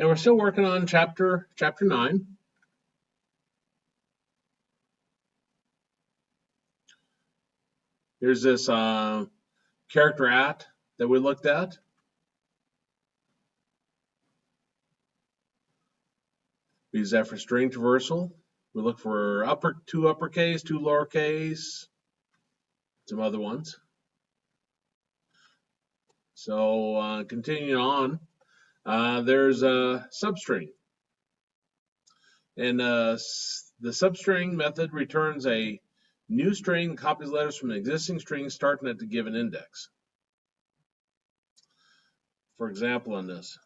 And we're still working on chapter 9. Here's this character at that we looked at. We use that for string traversal. We look for two uppercase, two lowercase, some other ones. So continuing on, there's a substring. And the substring method returns a new string, copies letters from an existing string starting at the given index. For example, on this.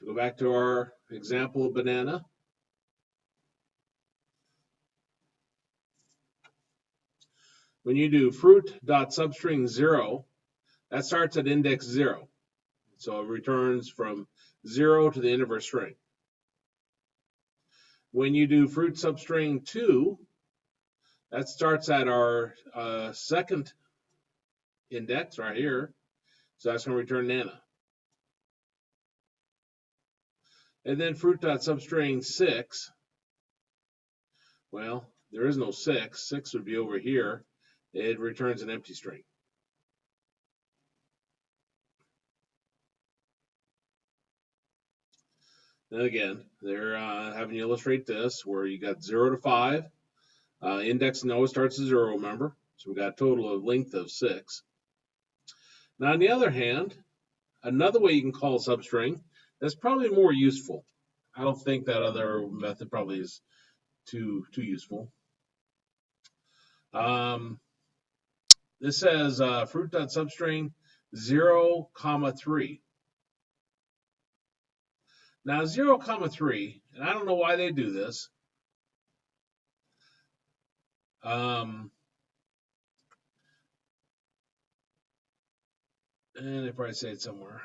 Go back to our example of banana. When you do fruit.substring 0, that starts at index 0. So it returns from 0 to the end of our string. When you do fruit substring 2, that starts at our second index right here. So that's going to return Nana. And then fruit.substring 6, well, there is no 6. 6 would be over here. It returns an empty string. And again, they're having you illustrate this where you got 0 to 5. Index always starts at 0, remember? So we got a total of length of 6. Now, on the other hand, another way you can call a substring that's probably more useful. I don't think that other method probably is too useful. This says fruit.substring 0, 3. Now 0, 3, and I don't know why they do this. And they probably say it somewhere.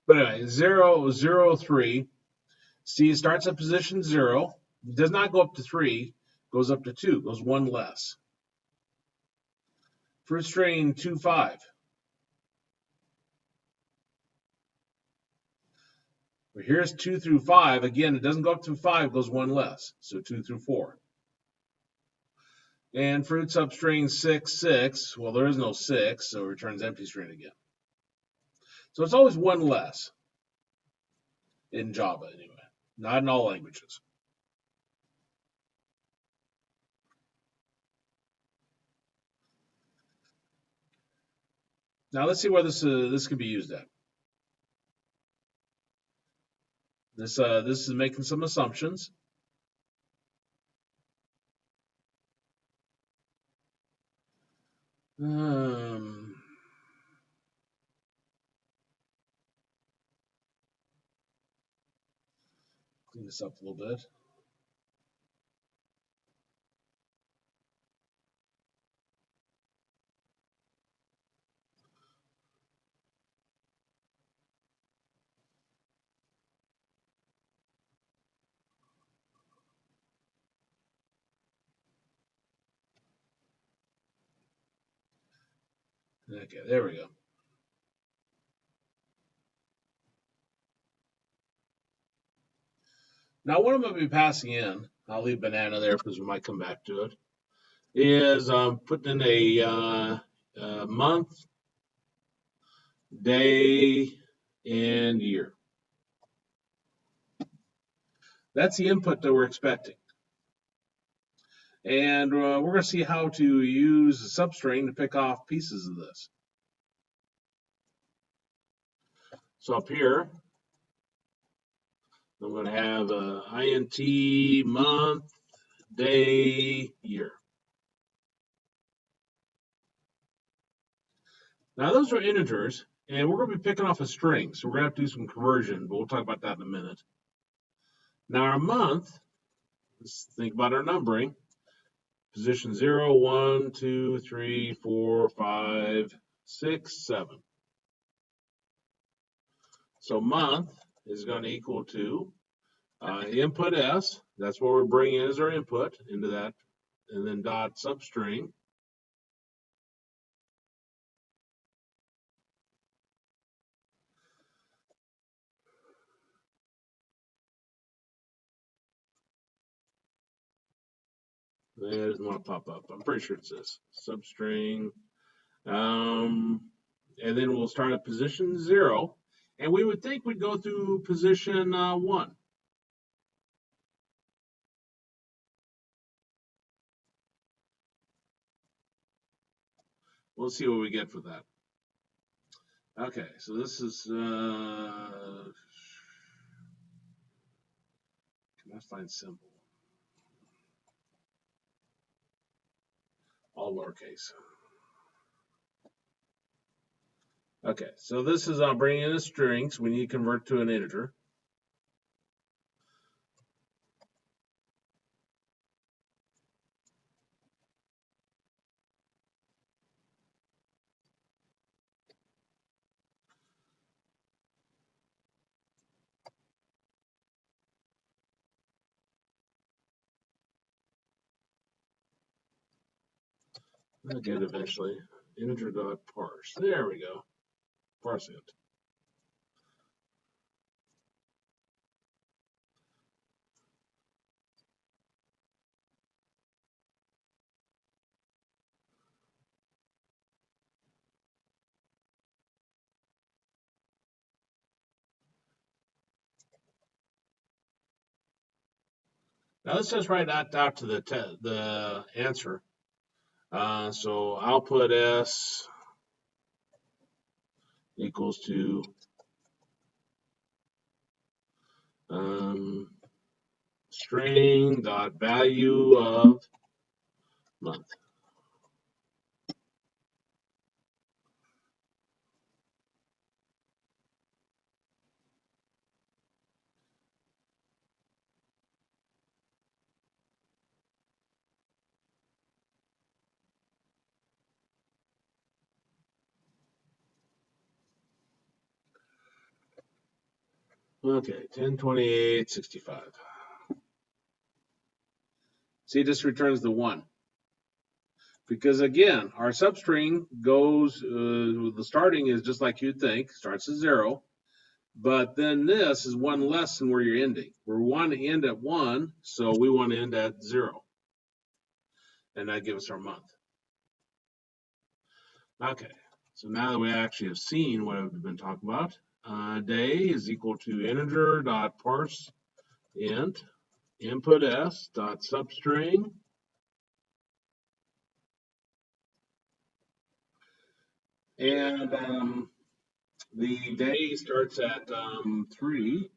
But anyway, 0, 0, 3. See, it starts at position 0. It does not go up to 3. Goes up to 2. Goes 1 less. Fruit string 2, 5. But here's 2 through 5. Again, it doesn't go up to 5. Goes 1 less. So 2 through 4. And fruit substring 6, 6. Well, there is no 6, so it returns empty string again. So it's always 1 less in Java, anyway. Not in all languages. Now let's see where this could be used at. This is making some assumptions. Clean this up a little bit. Okay, there we go. Now, what I'm going to be passing in, I'll leave banana there because we might come back to it, is putting in a month, day, and year. That's the input that we're expecting. And we're going to see how to use a substring to pick off pieces of this. So up here, I'm going to have int month, day, year. Now those are integers, and we're going to be picking off a string, so we're going to have to do some conversion, but we'll talk about that in a minute. Now our month, let's think about our numbering. Position 0, 1, 2, 3, 4, 5, 6, 7. So month is going to equal to input S. That's what we're bringing as our input into that, and then dot substring. It doesn't want to pop up. I'm pretty sure it's this substring. And then we'll start at position 0. And we would think we'd go through position 1. We'll see what we get for that. Okay, so this is, can I find symbol? All lowercase. Okay, so this is bringing in a string, so we need to convert to an integer. I'll get it eventually. Integer.parse. There we go. Parse it. Now let's just write that out to the answer. So output S equals to string dot value of month. Okay, 102865. See, this returns the 1. Because again, our substring goes, the starting is just like you'd think, starts at 0. But then this is 1 less than where you're ending. We want to end at 1, so we want to end at 0. And that gives us our month. Okay, so now that we actually have seen what I've been talking about, day is equal to integer.parse int input s dot substring and the day starts at 3,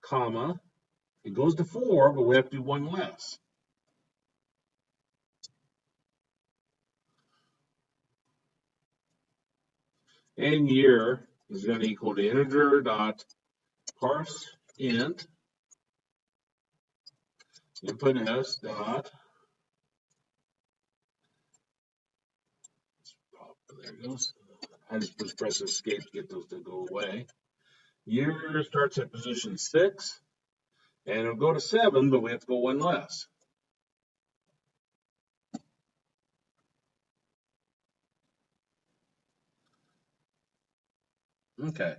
comma, it goes to 4, but we have to do 1 less. And year is going to equal to integer dot parse int input s dot, there it goes. I just press escape to get those to go away. Year starts at position 6, and it'll go to 7, but we have to go 1 less. Okay,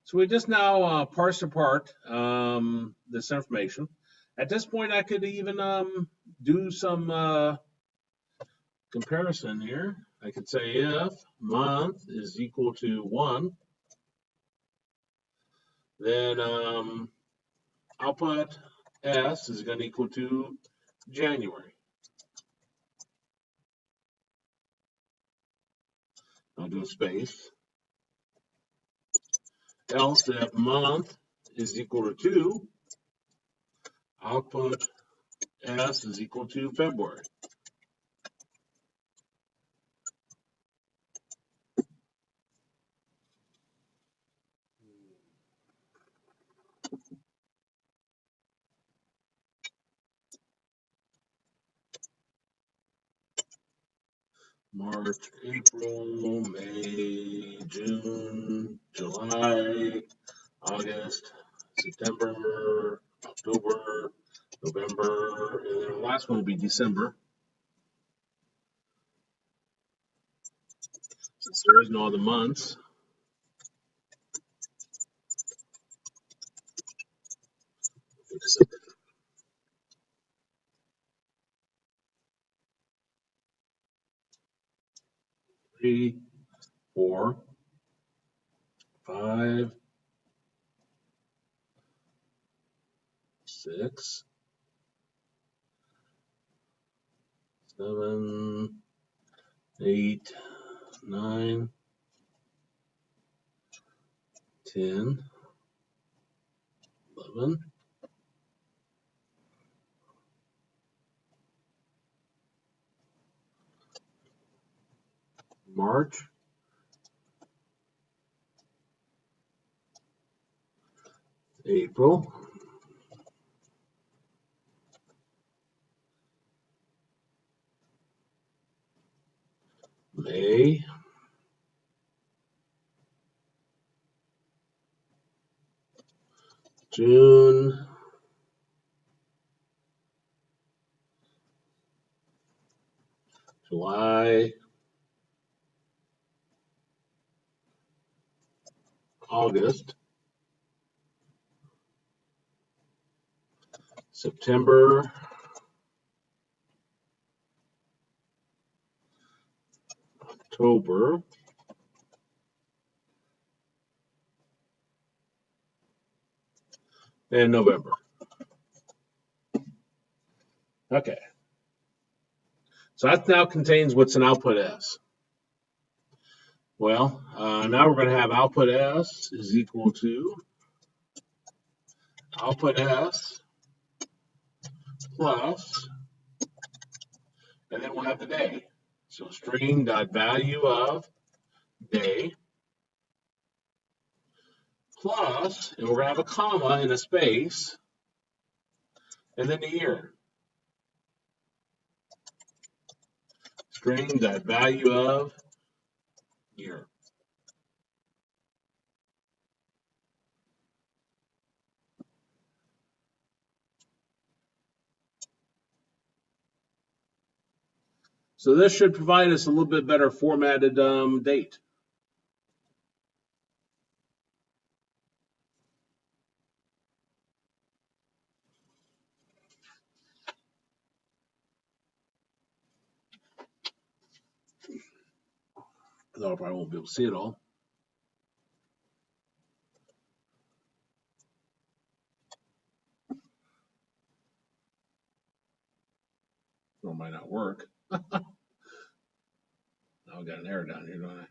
so we just now parse apart this information. At this point, I could even do some comparison here. I could say if month is equal to 1, then output S is going to equal to January. I'll do a space. Else if month is equal to 2, output S is equal to February. March, April, May, June, July, August, September, October, November, and then the last one will be December. Since there is no other months. December. 3, 4, 5, 6, 7, 8, 9, 10, 11, March, April, May, June, July, August, September, October, and November. Okay. So that now contains what's an output S. Well, now we're going to have output S is equal to output S plus, and then we'll have the day. So string dot value of day plus, and we're going to have a comma and a space, and then the year. String dot value of year. So this should provide us a little bit better formatted date. Although I probably won't be able to see it all. Or it might not work. Now I got an error down here, don't I?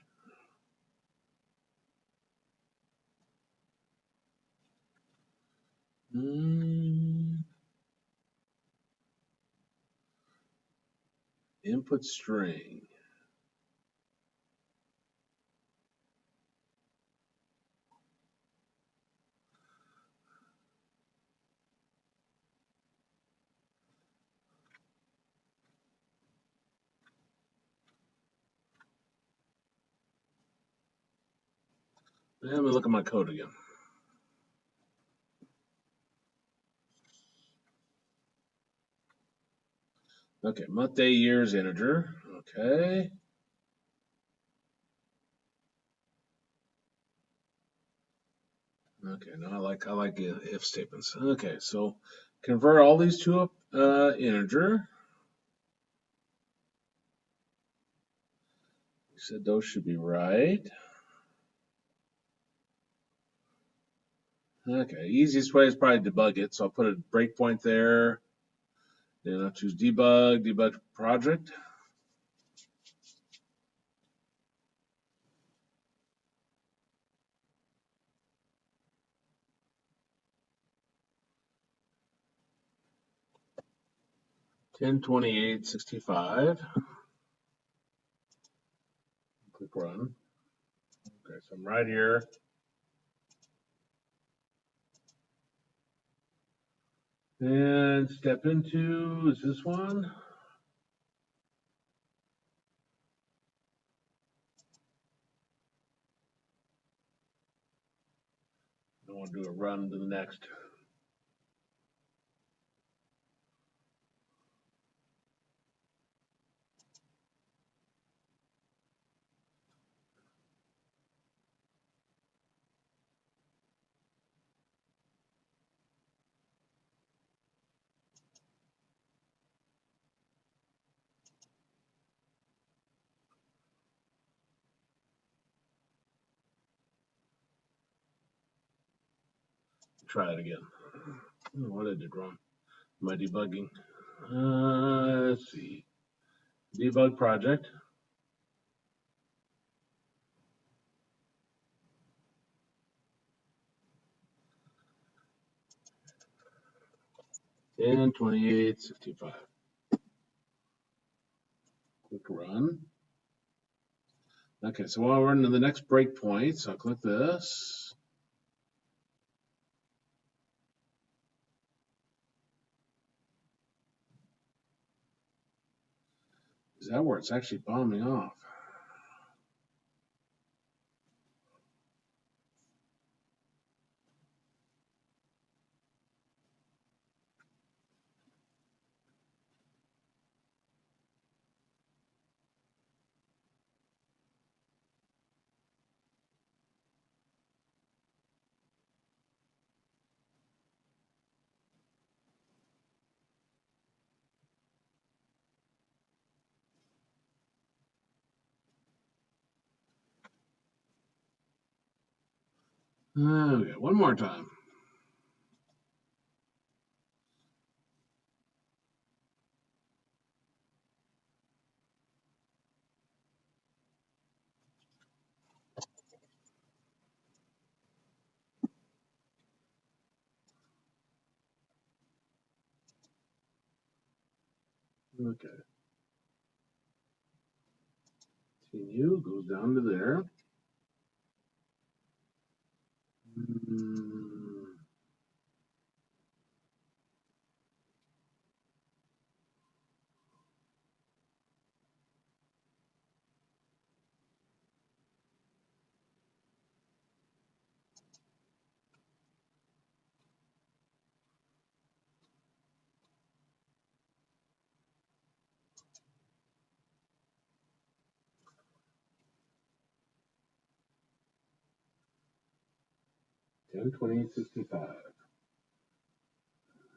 Input string. Let me look at my code again. Okay, month, day, years, integer. Okay. Okay, now I like if statements. Okay, so convert all these to a integer. You said those should be right. Okay, easiest way is probably debug it. So I'll put a breakpoint there. Then I'll choose debug project. .10.28.65. Click run. Okay, so I'm right here. And step into is this one. want to do a run to the next. Try it again. Oh, what I did wrong? My debugging. Let's see. Debug project. And 2865. Click run. Okay, so while we're into the next breakpoint, so I'll click this. Is that where it's actually bombing off? Okay, one more time. Okay. Continue, goes down to there. Mm, 10, 20, 65.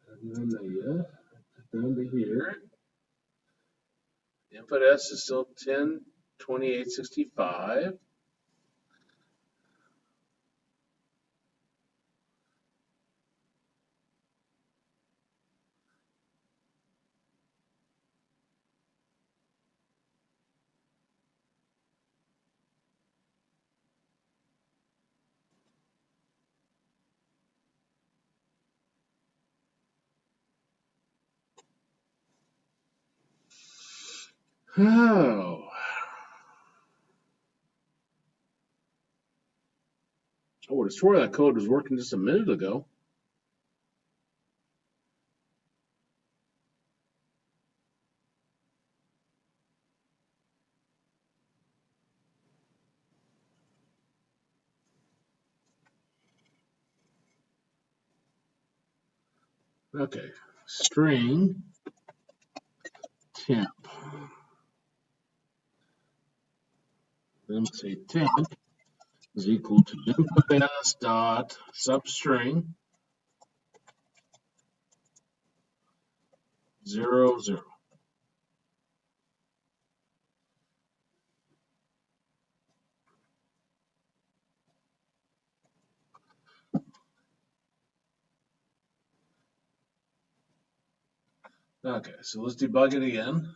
Haven't done that yet. Down to here. Input S is still 10, 28, 65. Oh. I would have swore that code was working just a minute ago. Okay, string temp. Then say temp is equal to input s dot substring 0, 0. Okay, so let's debug it again.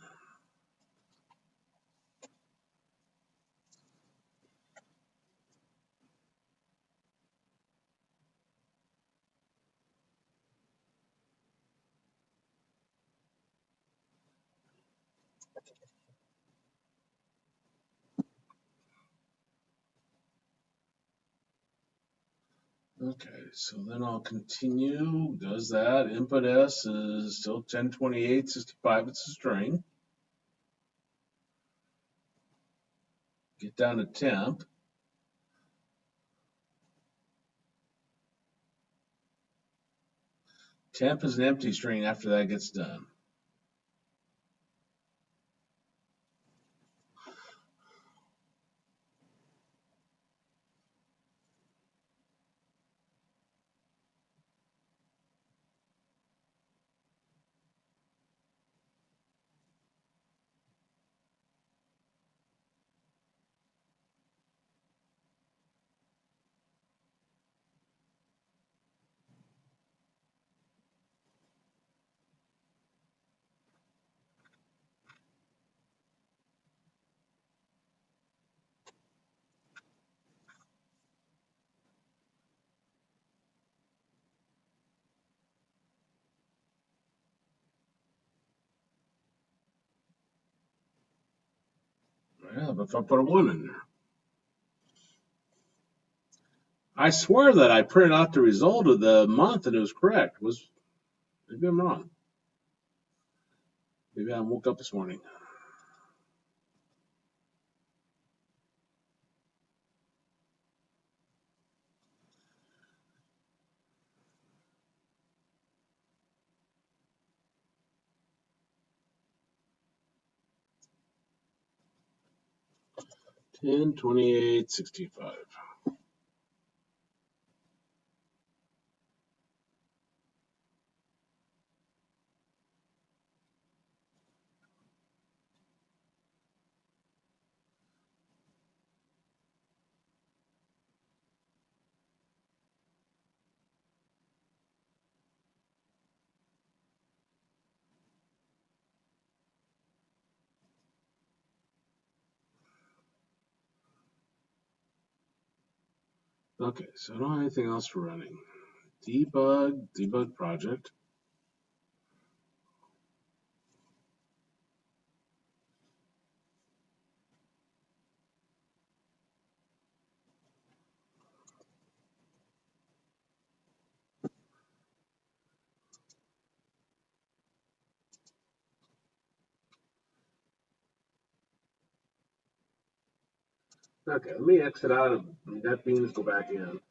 Okay, so then I'll continue. Does that. Input S is still 10, 28, 65. It's a string. Get down to temp. Temp is an empty string after that gets done. Yeah, but if I put a 1 in there. I swear that I printed out the result of the month and it was correct. Maybe I'm wrong. Maybe I woke up this morning. Ten 28 65. Okay, so I don't have anything else for running. Debug project. Okay, let me exit out of NetBeans, go back in.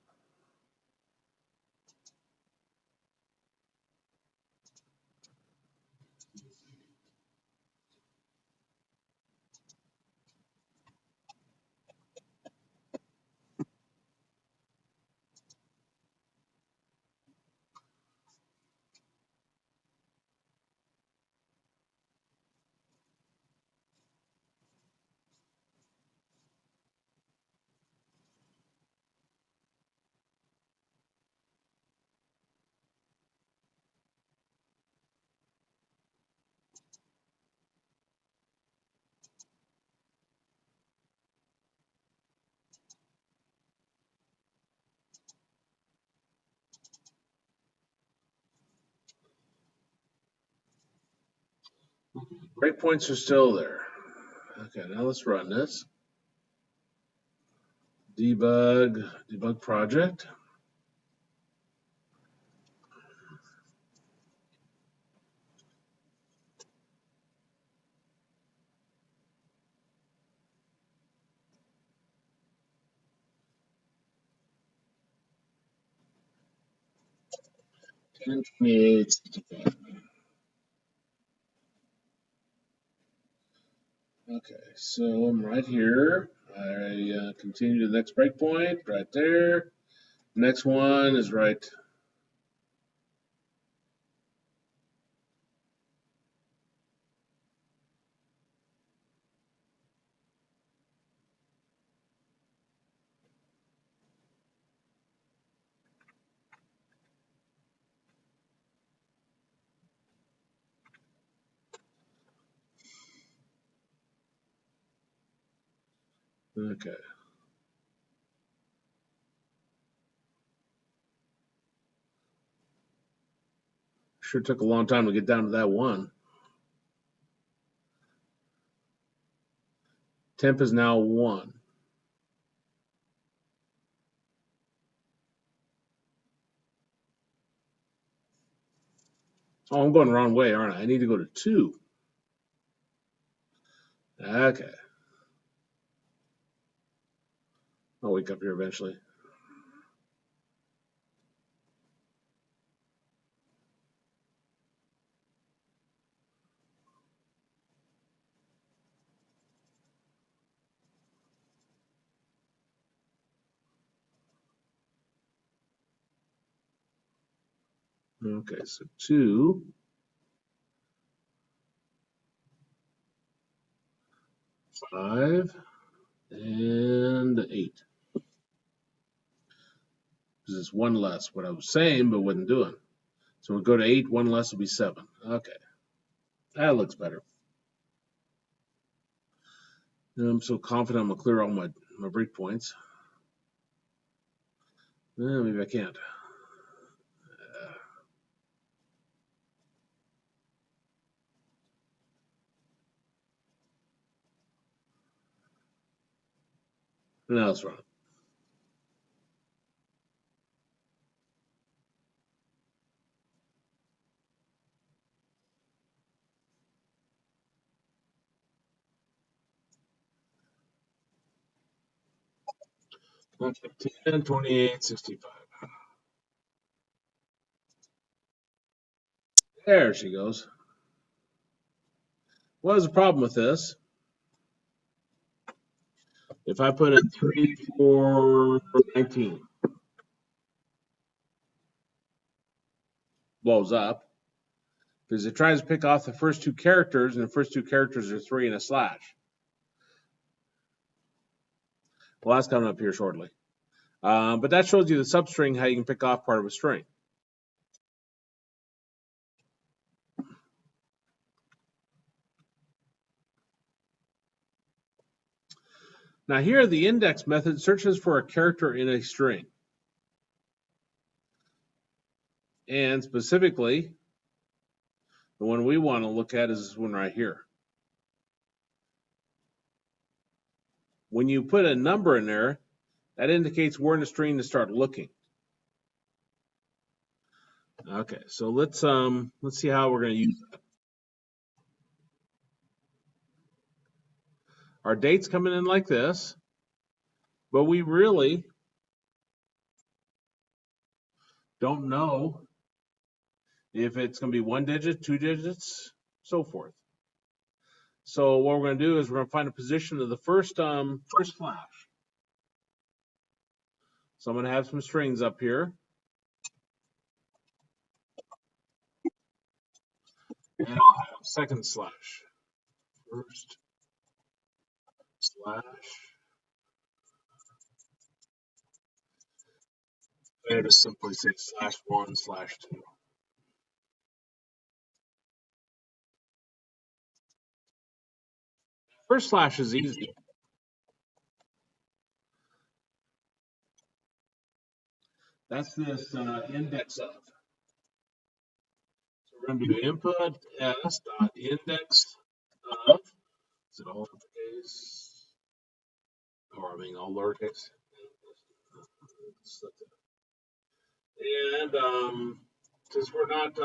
Breakpoints are still there. Okay, now let's run this. Debug project. Ten 28 65. Okay, so I'm right here. I continue to the next breakpoint right there. Next one is right. Okay. Sure took a long time to get down to that one. Temp is now 1. Oh, I'm going the wrong way, aren't I? I need to go to 2. Okay. I'll wake up here eventually. Okay, so 2, 5, and 8. Because it's 1 less what I was saying, but wasn't doing. So we'll go to 8, 1 less will be 7. Okay, that looks better. And I'm so confident I'm going to clear all my breakpoints. Maybe I can't. No, that's wrong. Okay, 10, 28, 65. There she goes. What is the problem with this? If I put in 3, 4, 19, blows up because it tries to pick off the first 2 characters, and the first 2 characters are 3 and a slash. Well, that's coming up here shortly. But that shows you the substring, how you can pick off part of a string. Now here, the index method searches for a character in a string. And specifically, the one we want to look at is this one right here. When you put a number in there, that indicates we're in the string to start looking. Okay, so let's see how we're going to use that. Our date's coming in like this, but we really don't know if it's going to be 1 digit, 2 digits, so forth. So what we're going to do is we're going to find a position of the first flash. So I'm going to have some strings up here. And I'll have second slash. First slash. I just simply say /1, /2. First slash is easy. That's this index of. So we're going to do input s dot index of. Is it all uppercase? Or I mean all lowercase? And since we're not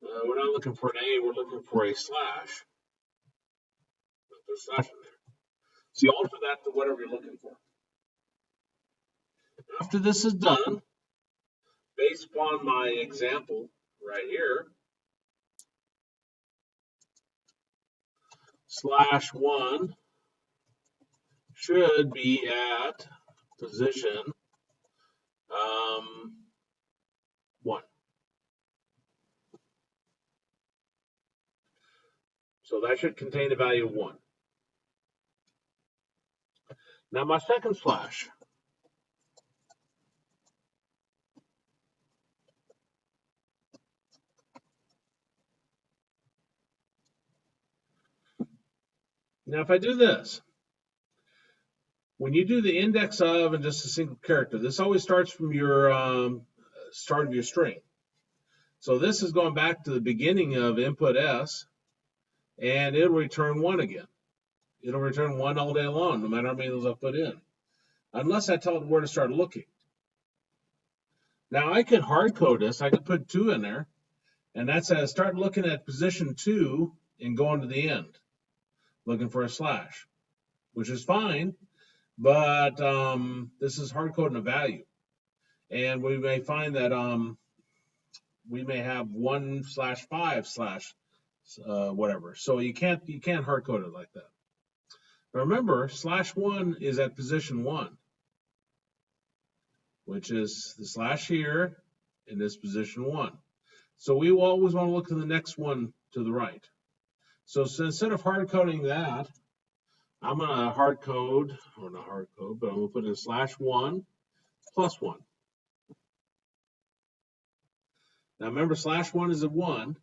looking for an A, we're looking for a slash. There's a slash in there. So you alter that to whatever you're looking for. After this is done, based upon my example right here, /1 should be at position 1. So that should contain the value of 1. Now my second slash. Now if I do this, when you do the index of and just a single character, this always starts from your start of your string. So this is going back to the beginning of input S, and it'll return 1 again. It'll return 1 all day long, no matter how many of those I put in, unless I tell it where to start looking. Now I can hard code this. I could put 2 in there, and that says start looking at position 2 and going to the end, looking for a slash, which is fine, but this is hard coding a value. And we may find that we may have 1/5/ whatever. So you can't hard code it like that. Remember, /1 is at position 1, which is the slash here and this position 1. So we always want to look at the next one to the right. So instead of hard coding that, I'm going to hard code, or not hard code, but I'm going to put in /1 plus 1. Now remember, /1 is a 1.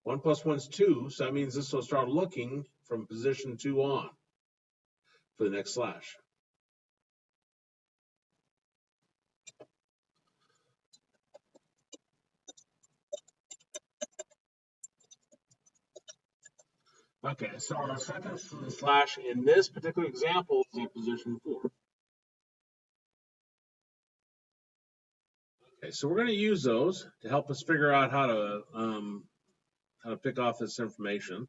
1 plus 1 is 2, so that means this will start looking from position 2 on for the next slash. Okay, so our second slash in this particular example is at position 4. Okay, so we're going to use those to help us figure out how to pick off this information.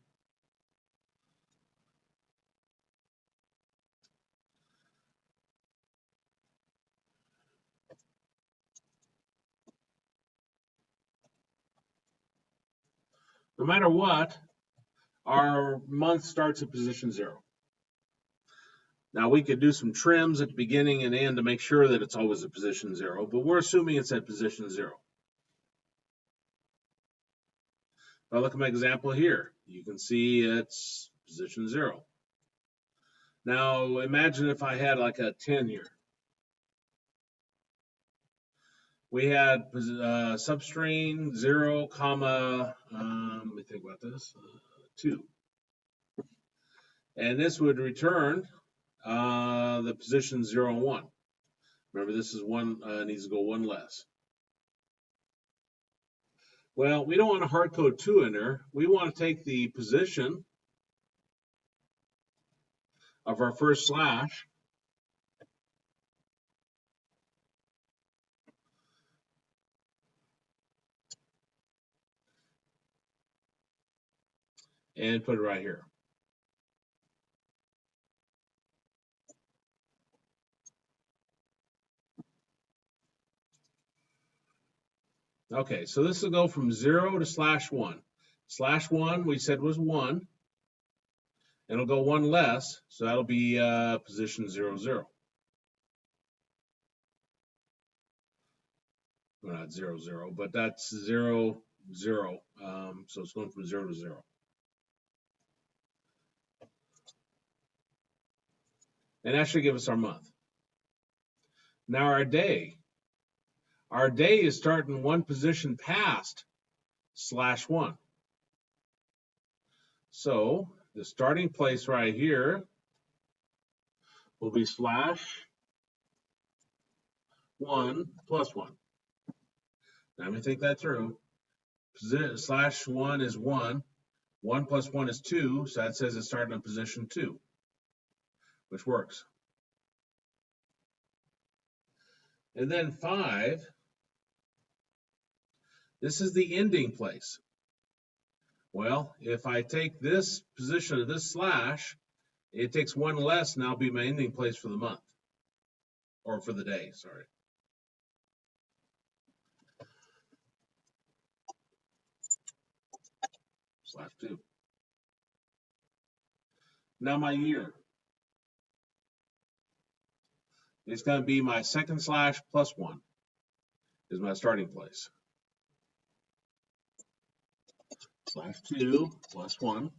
No matter what, our month starts at position 0. Now we could do some trims at the beginning and end to make sure that it's always at position 0, but we're assuming it's at position 0. If I look at my example here, you can see it's position 0. Now imagine if I had like a 10 here. We had substring 0, comma, let me think about this, 2. And this would return the position 0 and 1. Remember, this is one, needs to go one less. Well, we don't want to hard code 2 in there. We want to take the position of our first slash and put it right here. Okay, so this will go from 0 to /1. /1 we said was 1, and it'll go one less, so that'll be position 0, 0. Well, not 0, 0, but that's 0, 0. So it's going from 0 to 0. And that should give us our month. Now our day. Our day is starting one position past /1. So the starting place right here will be /1 plus 1. Now let me think that through. /1 is 1. 1 plus 1 is 2, so that says it's starting in position 2, which works. And then 5, this is the ending place. Well, if I take this position of this slash, it takes one less, and that'll be my ending place for the month. Or for the day, sorry. /2. Now my year. It's going to be my second slash plus 1 is my starting place. /2 plus 1.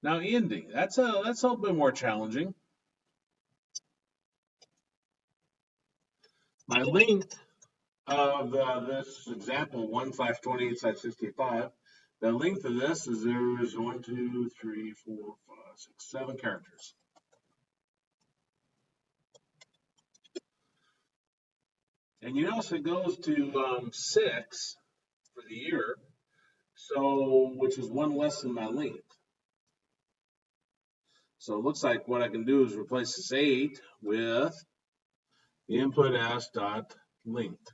Now ending, that's a little bit more challenging. My length of this example 1/28/65, the length of this is there's 1, 2, 3, 4, 5, 6, 7 characters. And you notice it goes to 6 for the year, so which is 1 less than my length. So it looks like what I can do is replace this 8 with the input as dot length,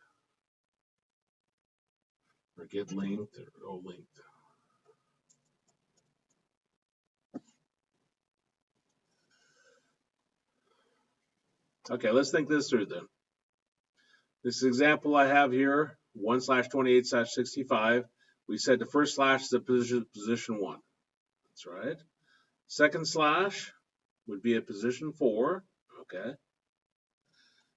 or get length, or length. Okay, let's think this through then. This example I have here, 1/28/65. We said the first slash is at position 1. That's right. Second slash would be at position 4. Okay.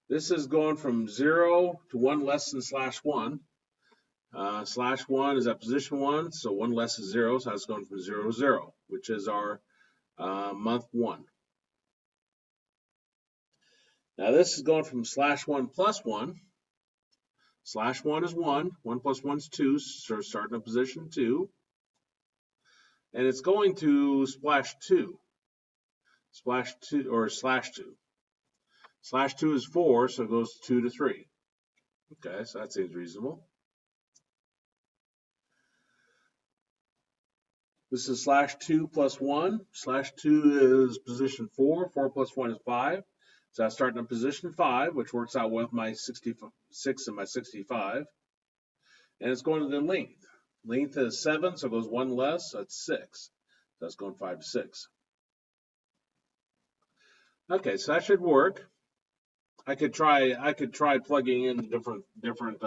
This is going from 0 to 1 less than /1. /1 is at position 1, so 1 less is 0, so it's going from 0 to 0, which is our month 1. Now this is going from /1 plus 1. /1 is 1. 1 plus 1 is 2, so starting at position 2. And it's going to /2. /2 or /2. /2 is 4, so it goes 2 to 3. Okay, so that seems reasonable. This is /2 plus 1. /2 is position 4. 4 plus 1 is 5. So I'm starting at position 5, which works out with my 66 and my 65. And it's going to the length. Length is 7, so it goes 1 less, so it's 6. So that's going 5 to 6. Okay, so that should work. I could try plugging in different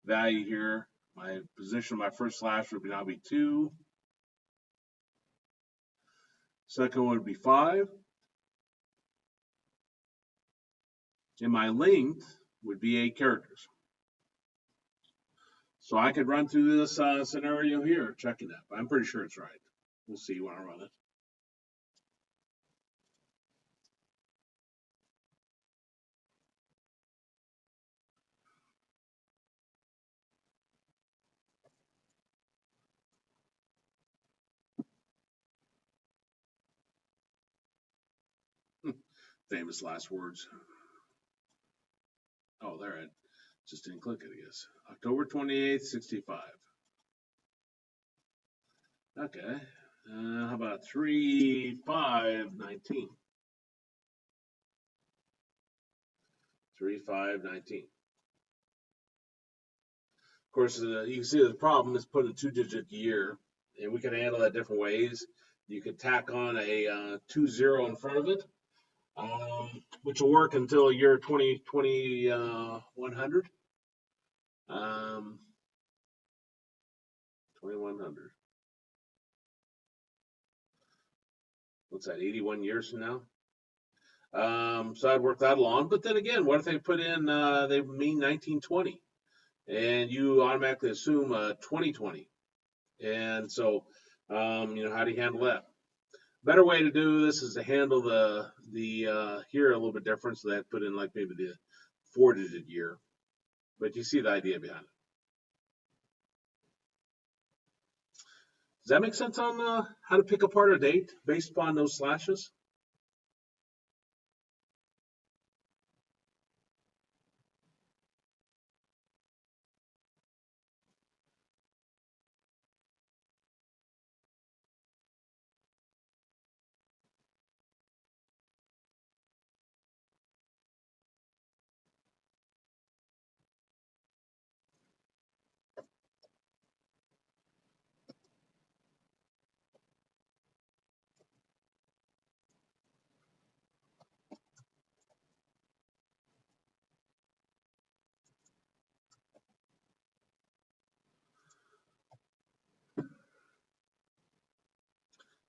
value here. My position, my first slash would now be 2. Second one would be 5. And my length would be 8 characters. So I could run through this scenario here, checking that. But I'm pretty sure it's right. We'll see when I run it. Famous last words. Oh, there it. Just didn't click it, I guess. October 28th, 65. Okay. How about 3/5/19? 3/5/19. Of course, you can see the problem is putting a 2-digit year, and we can handle that different ways. You could tack on a 20 in front of it, which will work until year 2100. 2100. What's that? 81 years from now. So I'd work that along. But then again, what if they put in they mean 1920, and you automatically assume 2020, and so how do you handle that? Better way to do this is to handle the here a little bit different, so that put in like maybe the 4-digit year, but you see the idea behind it. Does that make sense on how to pick apart a date based upon those slashes?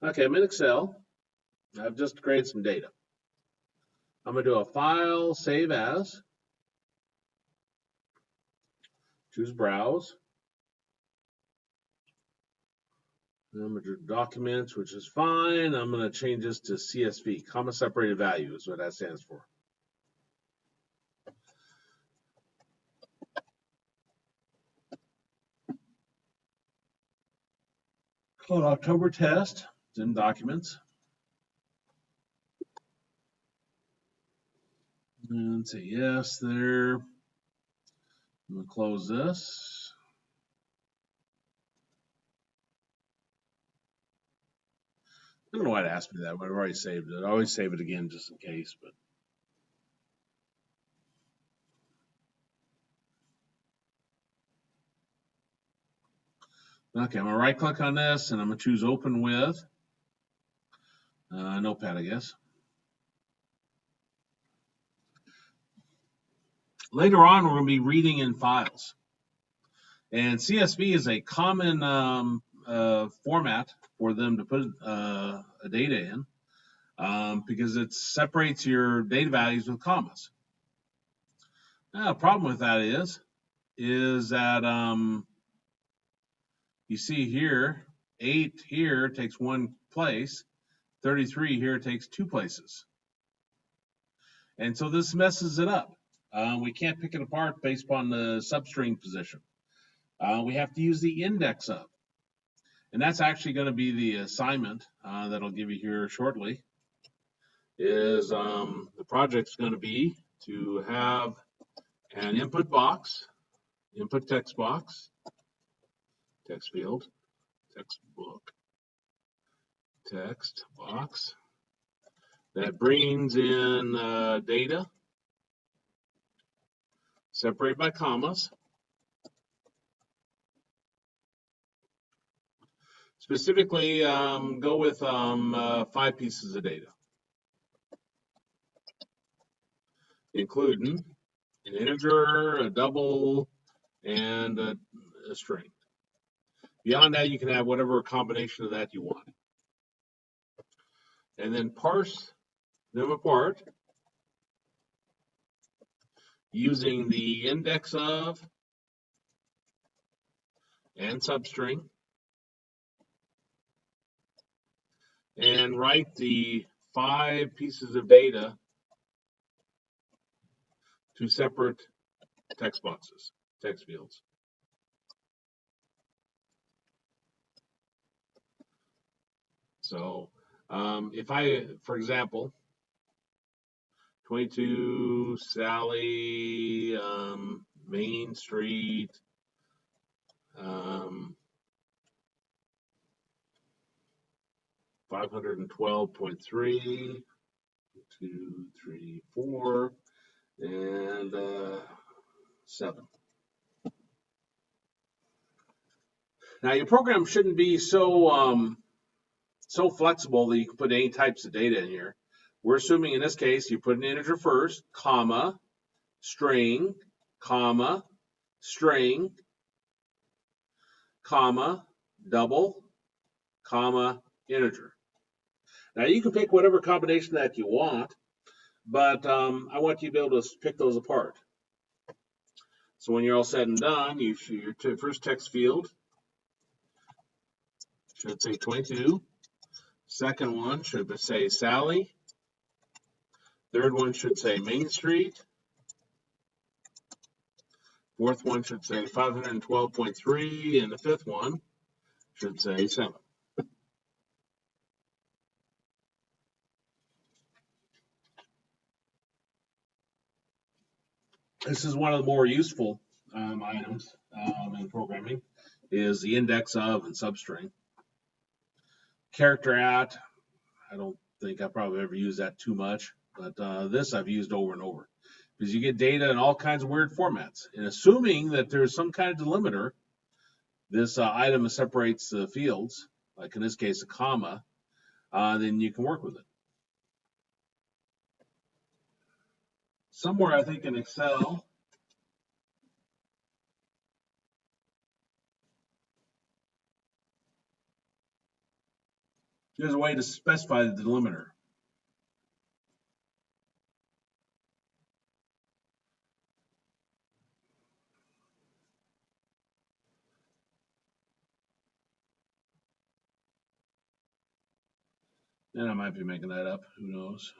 Okay, I'm in Excel. I've just created some data. I'm going to do a file, save as, choose browse. I'm going to do documents, which is fine. I'm going to change this to CSV, comma separated value is what that stands for. Called October test. It's in documents. And say yes there. I'm going to close this. I don't know why it asked me that, but I've already saved it. I always save it again just in case. But okay, I'm going to right click on this and I'm going to choose open with Notepad, I guess. Later on, we're going to be reading in files. And CSV is a common format for them to put a data in because it separates your data values with commas. Problem with that is that you see here, 8 here takes 1 place, 33 here takes 2 places. And so this messes it up. We can't pick it apart based upon the substring position. We have to use the index of. And that's actually going to be the assignment that I'll give you here shortly. Is the project's going to be to have an input box, input text box, text field, textbook, text box that brings in data, separated by commas. Specifically, go with 5 pieces of data, including an integer, a double, and a string. Beyond that, you can have whatever combination of that you want. And then parse them apart using the index of and substring, and write the 5 pieces of data to separate text boxes, text fields. So if I, for example, 22 Sally, Main Street, 512.3, 2, 3, 4, and 7. Now your program shouldn't be so flexible that you can put any types of data in here. We're assuming in this case you put an integer first, comma, string, comma, string, comma, double, comma, integer. Now you can pick whatever combination that you want, but I want you to be able to pick those apart. So when you're all said and done, your first text field should say 22. Second one should say Sally. Third one should say Main Street. Fourth one should say 512.3, and the fifth one should say 7. This is one of the more useful items in programming, is the index of and substring. Character at, I don't think I probably ever used that too much, but this I've used over and over. Because you get data in all kinds of weird formats. And assuming that there's some kind of delimiter, this item separates the fields, like in this case a comma, then you can work with it. Somewhere I think in Excel, there's a way to specify the delimiter. And I might be making that up. Who knows?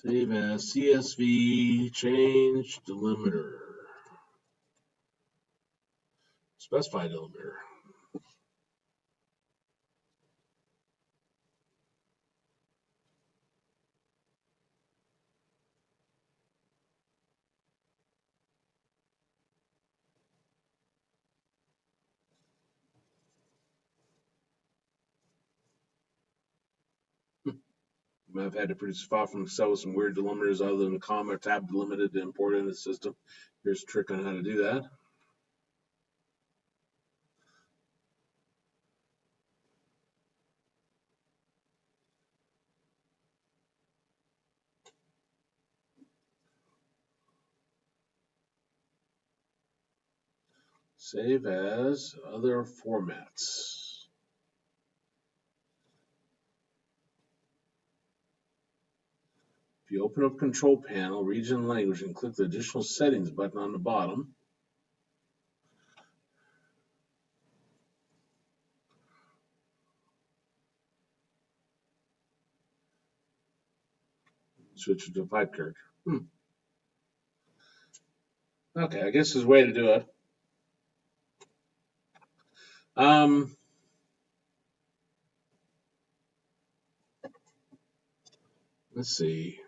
Save as CSV, change delimiter. Specify delimiter. I've had to produce a file from Excel with some weird delimiters other than comma or tab delimited to import into the system. Here's a trick on how to do that. Save as other formats. If you open up Control Panel, Region Language, and click the Additional Settings button on the bottom, switch it to a pipe character. Okay, I guess there's a way to do it. Let's see.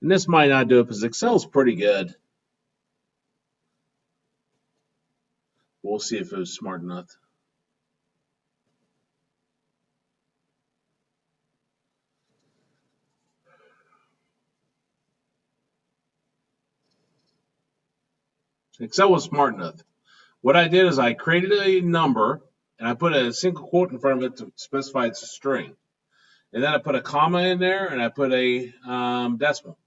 And this might not do it because Excel's pretty good. We'll see if it was smart enough. Excel was smart enough. What I did is I created a number and I put a single quote in front of it to specify it's a string. And then I put a comma in there and I put a decimal.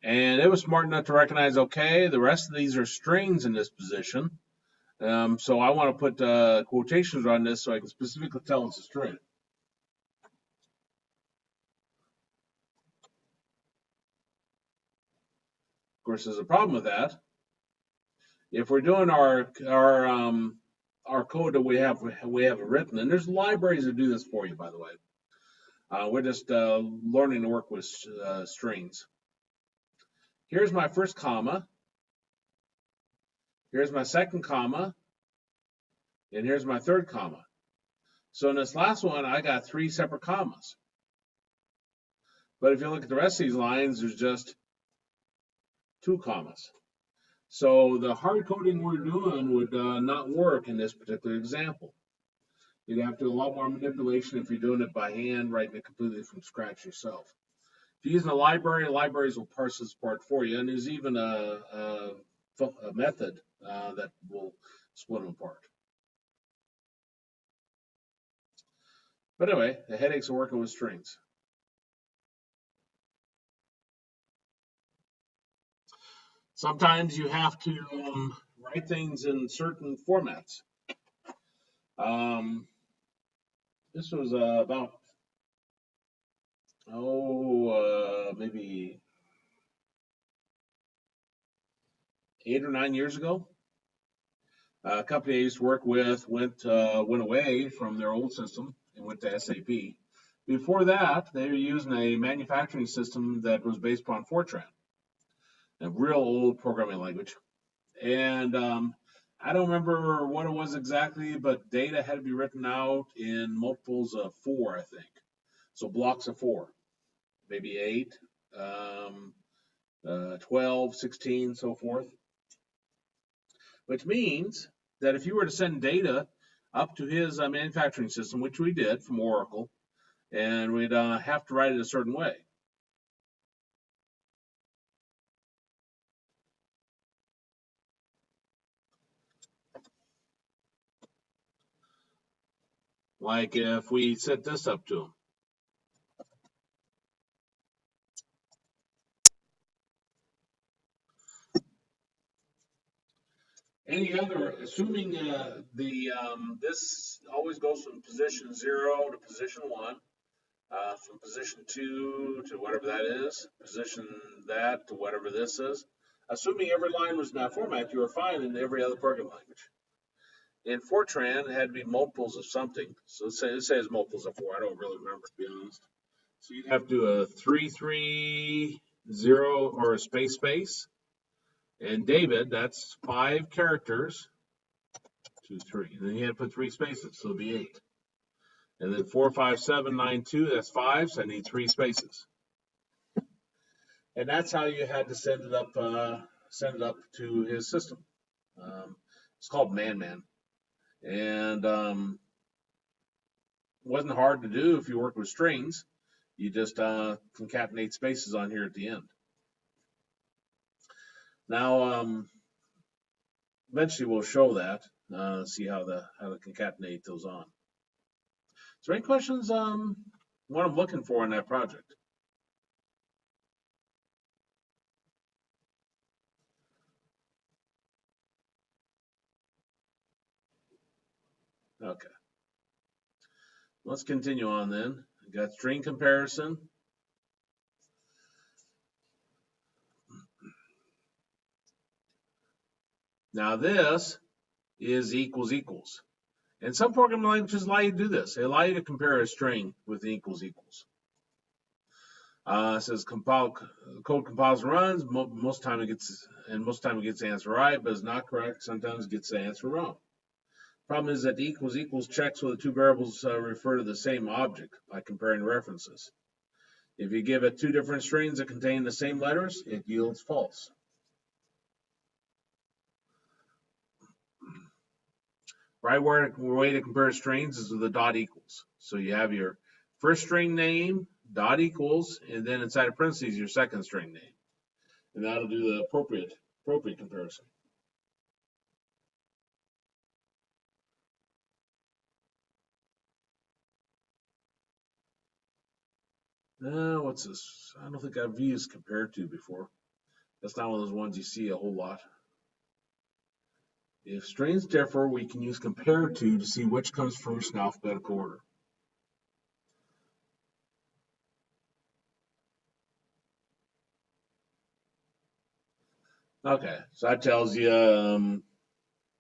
And it was smart enough to recognize, okay, the rest of these are strings in this position. So I want to put quotations on this so I can specifically tell it's a string. Of course, there's a problem with that. If we're doing our code that we have written, and there's libraries that do this for you, by the way. We're just learning to work with strings. Here's my first comma. Here's my second comma. And here's my third comma. So in this last one, I got 3 separate commas. But if you look at the rest of these lines, there's just 2 commas. So the hard coding we're doing would not work in this particular example. You'd have to do a lot more manipulation if you're doing it by hand, writing it completely from scratch yourself. If you're using a library, libraries will parse this apart for you, and there's even a method that will split them apart. But anyway, the headaches of working with strings. Sometimes you have to write things in certain formats. This was about, maybe 8 or 9 years ago. A company I used to work with went away from their old system and went to SAP. Before that, they were using a manufacturing system that was based upon Fortran, a real old programming language. And I don't remember what it was exactly, but data had to be written out in multiples of 4, I think. So blocks of 4, maybe 8, 12, 16, so forth. Which means that if you were to send data up to his manufacturing system, which we did from Oracle, and we'd have to write it a certain way. Like if we set this up to him. Any other, assuming this always goes from position 0 to position 1, from position 2 to whatever that is, position that to whatever this is. Assuming every line was in that format, you were fine in every other programming language. In Fortran, it had to be multiples of something. So let's say it's multiples of 4. I don't really remember, to be honest. So you'd have to do a 330 or a space. And David, that's 5 characters. 2, 3. And then you had to put 3 spaces, so it'll be 8. And then 45792, that's 5, so I need 3 spaces. And that's how you had to send it up to his system. It's called Man. And wasn't hard to do if you work with strings. You just concatenate spaces on here at the end. Now, eventually we'll show that, see how to concatenate those on. Is there any questions on what I'm looking for in that project? Okay. Let's continue on then. We got string comparison. Now this is equals. And some programming languages allow you to do this. They allow you to compare a string with equals. It says code compiles and runs. Most time it gets the answer right, but it's not correct. Sometimes it gets the answer wrong. Problem is that the equals checks whether 2 variables refer to the same object by comparing references. If you give it 2 different strings that contain the same letters, it yields false. Right way to compare strings is with the dot equals. So you have your first string name, dot equals, and then inside of parentheses your second string name. And that'll do the appropriate comparison. What's this? I don't think I've used compare to before. That's not one of those ones you see a whole lot. If strings differ, we can use compare to see which comes first in alphabetical order. Okay, so that tells you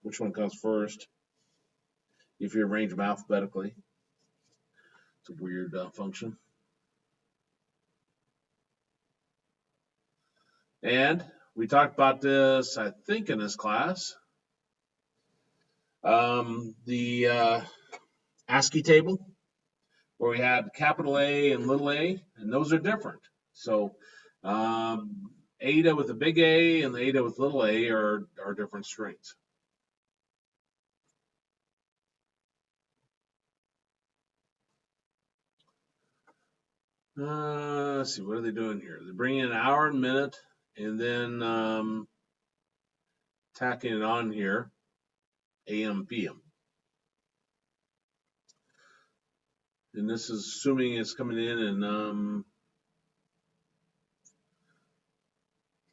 which one comes first if you arrange them alphabetically. It's a weird function. And we talked about this, I think, in this class. The ASCII table, where we had capital A and little a, and those are different. So Ada with a big A and the Ada with little a are different strings. Let's see, what are they doing here? They're bringing in hour and minute, and then tacking it on here, AM, PM. And this is assuming it's coming in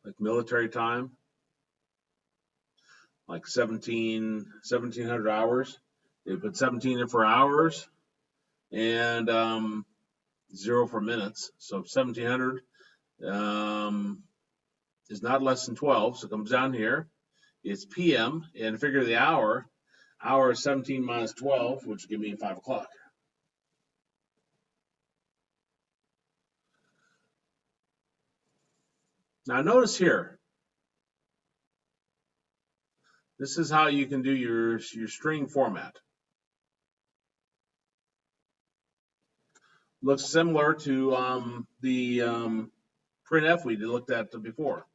like military time, like 1700 hours. They put 17 in for hours and 0 for minutes. So 1700 is not less than 12. So it comes down here. It's PM, and figure the hour. Hour is 17 minus 12, which would give me 5 o'clock. Now notice here, this is how you can do your string format. Looks similar to the printf we looked at before.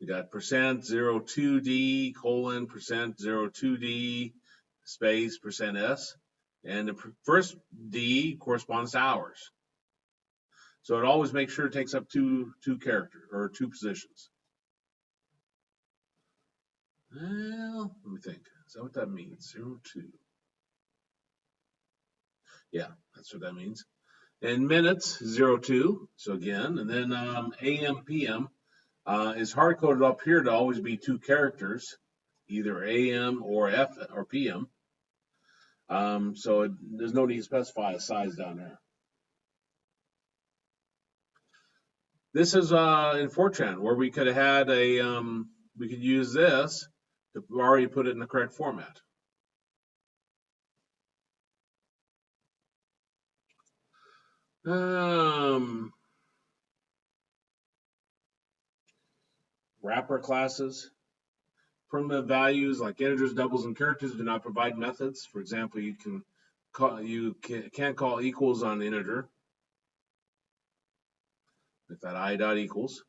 We got %02D colon %02D space %S, and the first D corresponds to hours. So it always makes sure it takes up two characters or 2 positions. Well, let me think. Is that what that means? 02. Yeah, that's what that means. And minutes 02. So again, and then AM PM is hard coded up here to always be 2 characters, either AM or F or PM. So there's no need to specify a size down there. This is in Fortran where we could have had we could use this to already put it in the correct format. Wrapper classes. Primitive values like integers, doubles, and characters do not provide methods. For example, can't call equals on integer with that I dot equals.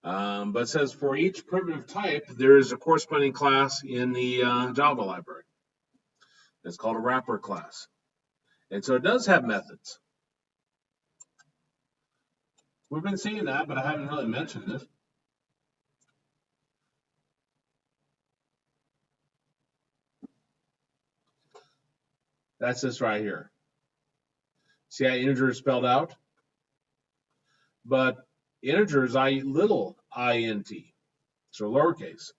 But it says for each primitive type, there is a corresponding class in the Java library. It's called a wrapper class. And so it does have methods. We've been seeing that, but I haven't really mentioned it. That's this right here. See how integer is spelled out? But integer is little int, so lowercase.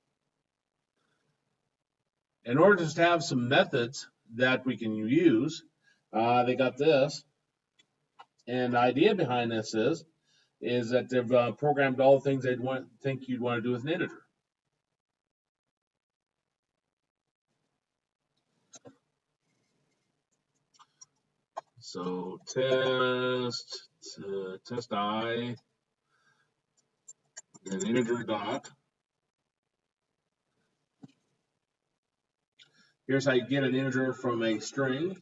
In order to have some methods that we can use, they got this. And the idea behind this is that they've programmed all the things they'd think you'd want to do with an integer. So test I, and integer dot. Here's how you get an integer from a string.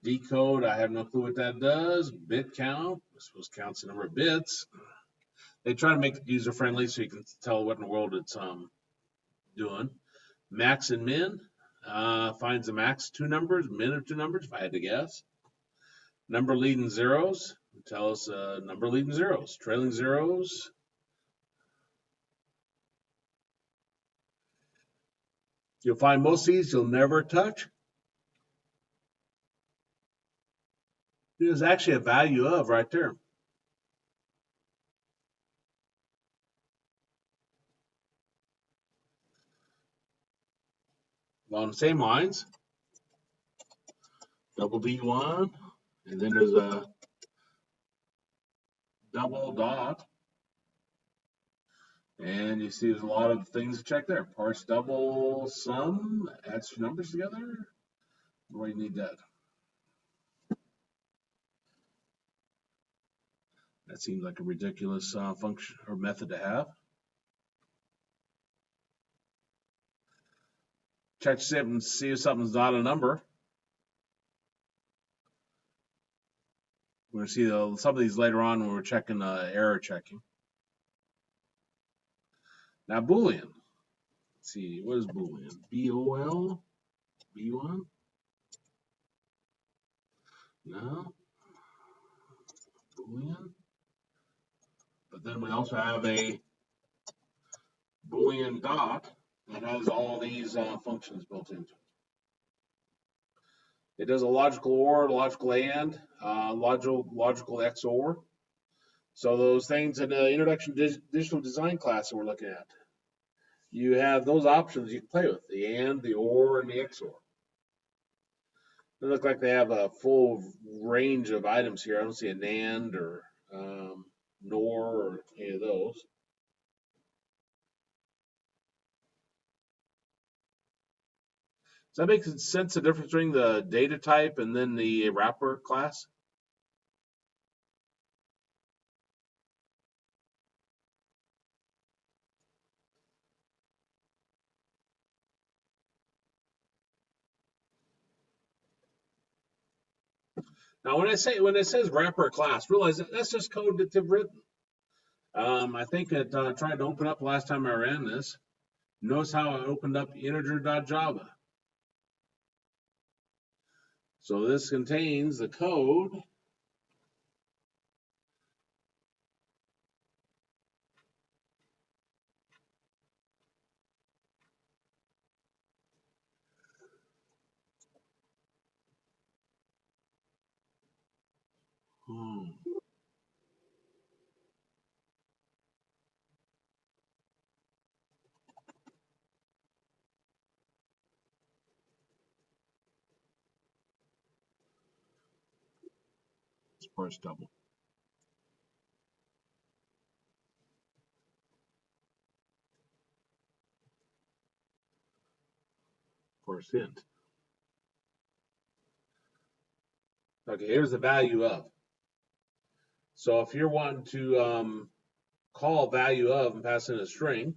Decode, I have no clue what that does. Bit count, I suppose counts the number of bits. They try to make it user friendly so you can tell what in the world it's doing. Max and min, finds the max two numbers, min of two numbers, if I had to guess. Number leading zeros, tell us number leading zeros. Trailing zeros, you'll find most of these you'll never touch. There's actually a value of right there. Along the same lines, double D1, and then there's a double dot. And you see there's a lot of things to check there. Parse double sum, adds two numbers together. Why do you need that? That seems like a ridiculous function or method to have. Check to see if something's not a number. We're going to see some of these later on when we're checking error checking. Now, Boolean. Let's see, what is Boolean? B-O-L? B1? No. Boolean. But then we also have a Boolean dot that has all these functions built into it. It does a logical OR, logical AND, logical XOR. So those things in the Introduction to Digital Design class that we're looking at, you have those options you can play with, the AND, the OR, and the XOR. They look like they have a full range of items here. I don't see a NAND or NOR or any of those. Does that make sense, the difference between the data type and then the wrapper class? Now, when it says wrapper class, realize that's just code that they've written. I think it tried to open up last time I ran this. Notice how it opened up integer.java. So this contains the code. It's parse double. parse int. Okay, here's the value of. So if you're wanting to call value of and pass in a string,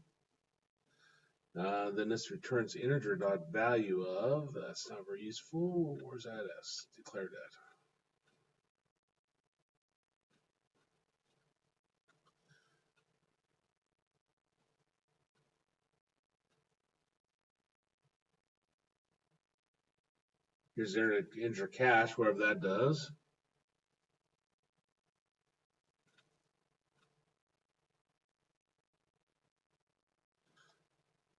then this returns integer dot value of. That's not very useful. Where's that s? Declare that. Here's integer cache, whatever that does.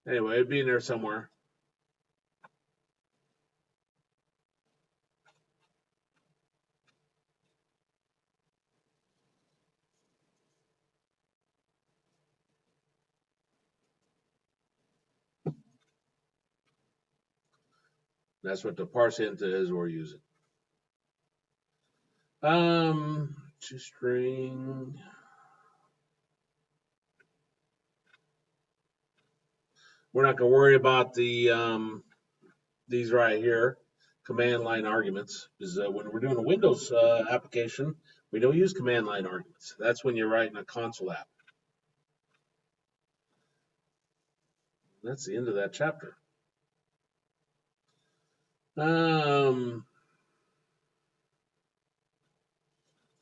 Anyway, it'd be in there somewhere. That's what the parse int is we're using. String. We're not going to worry about the these right here, command line arguments, because when we're doing a Windows application, we don't use command line arguments. That's when you're writing a console app. That's the end of that chapter. I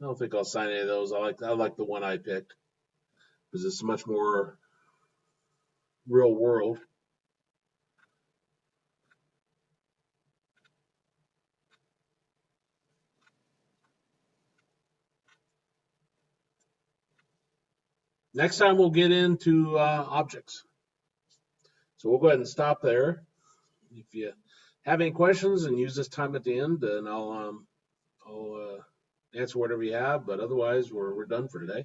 don't think I'll sign any of those. I like the one I picked because it's much more real world. Next time we'll get into objects. So we'll go ahead and stop there. If you have any questions, and use this time at the end, then I'll answer whatever you have. But otherwise, we're done for today.